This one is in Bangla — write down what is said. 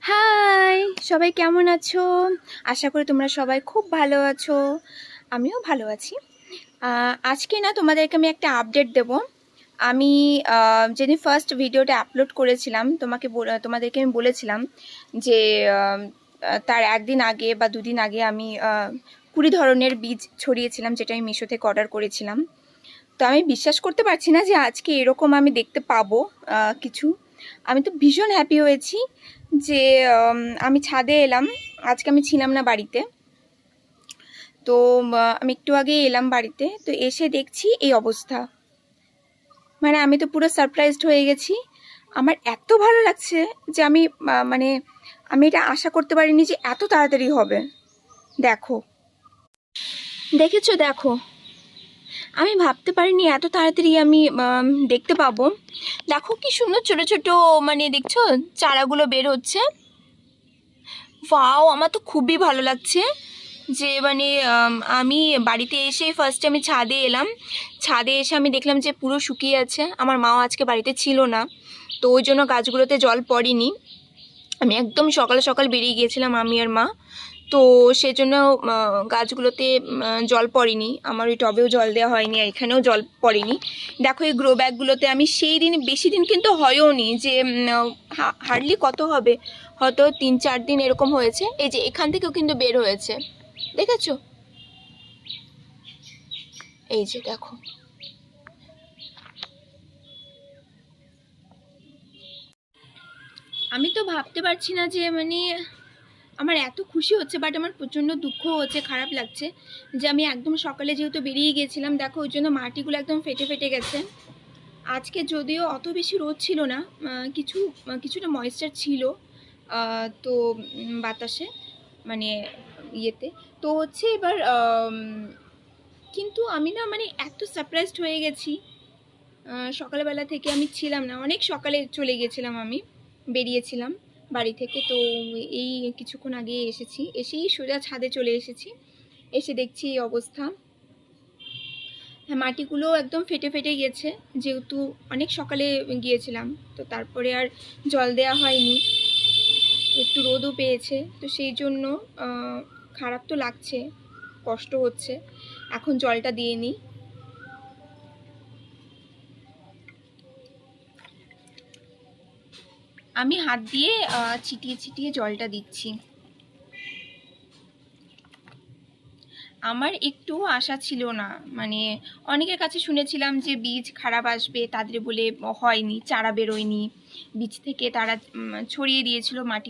হাই, সবাই কেমন আছো? আশা করি তোমরা সবাই খুব ভালো আছো। আমিও ভালো আছি। আজকে না তোমাদেরকে আমি একটা আপডেট দেব। আমি যেদিন ফার্স্ট ভিডিওটা আপলোড করেছিলাম তোমাদেরকে আমি বলেছিলাম যে তার একদিন আগে বা দুদিন আগে আমি 20 ধরনের বীজ ছড়িয়েছিলাম, যেটা আমি মিশো থেকে অর্ডার করেছিলাম। তো আমি বিশ্বাস করতে পারছি না যে আজকে এরকম আমি দেখতে পাবো কিছু। আমি তো ভীষণ হ্যাপি হয়েছি যে আমি ছাদে এলাম। আজকে আমি ছিলাম না বাড়িতে, তো আমি একটু আগে এলাম বাড়িতে, তো এসে দেখছি এই অবস্থা। মানে আমি তো পুরো সারপ্রাইজড হয়ে গেছি। আমার এত ভালো লাগছে যে মানে আমি এটা আশা করতে পারিনি যে এত তাড়াতাড়ি হবে। দেখো, দেখেছো? দেখো, আমি ভাবতে পারিনি এত তাড়াতাড়ি আমি দেখতে পাবো। দেখো কি সুন্দর ছোট ছোট, মানে দেখছো চারাগুলো বের হচ্ছে। ওয়াও, আমার তো খুবই ভালো লাগছে যে মানে আমি বাড়িতে এসে ফার্স্টে আমি ছাদে এলাম। ছাদে এসে আমি দেখলাম যে পুরো শুকিয়ে আছে। আমার মাও আজকে বাড়িতে ছিল না, তো ওই জন্য গাছগুলোতে জল পড়েনি। আমি একদম সকাল সকাল বেরিয়ে গিয়েছিলাম আমি আর মা, তো সেজন্য গাছগুলোতে জল পড়েনি। আমার ওই টবেও জল দেওয়া হয়নি, আর এখানেও জল পড়েনি। দেখো এই গ্রো ব্যাগগুলোতে আমি সেই দিন, বেশি দিন কিন্তু হয়ও নি, যে হার্ডলি কত হবে, হয়তো 3-4 দিন এরকম হয়েছে। এই যে এখান থেকেও কিন্তু বের হয়েছে, দেখেছো? এই যে দেখো, আমি তো ভাবতে পারছি না যে মানে আমার এত খুশি হচ্ছে, বাট আমার প্রচণ্ড দুঃখ হচ্ছে, খারাপ লাগছে যে আমি একদম সকালে যেহেতু বেরিয়ে গিয়েছিলাম, দেখো ওই জন্য মাটিগুলো একদম ফেটে ফেটে গেছে। আজকে যদিও অত বেশি রোদ ছিল না, কিছুটা ময়েশ্চার ছিল, তো বাতাসে, মানে ইয়েতে, তো হচ্ছে এবার কিন্তু আমি না মানে এত সারপ্রাইজড হয়ে গেছি। সকালবেলা থেকে আমি ছিলাম না, অনেক সকালে চলে গেছিলাম, আমি বেরিয়েছিলাম বাড়ি থেকে। তো এই কিছুক্ষণ আগে এসেছি, এসেই সোজা ছাদে চলে এসেছি। এসে দেখছি এই অবস্থা। হ্যাঁ, মাটিগুলো একদম ফেটে ফেটে গেছে, যেহেতু অনেক সকালে গিয়েছিলাম, তো তারপরে আর জল দেওয়া হয়নি। একটু রোদও পেয়েছে, তো সেই জন্য খারাপ তো লাগছে, কষ্ট হচ্ছে। এখন জলটা দিয়ে নিই। আমি হাত দিয়ে ছিটিয়ে ছিটিয়ে জলটা দিচ্ছি। আমার একটু আশা ছিল না, মানে অনেকের কাছে শুনেছিলাম যে বীজ খারাপ আসবে, তাদের বলে হয়নি, চারা বেরোয়নি, বীজ থেকে তারা ছড়িয়ে দিয়েছিল মাটি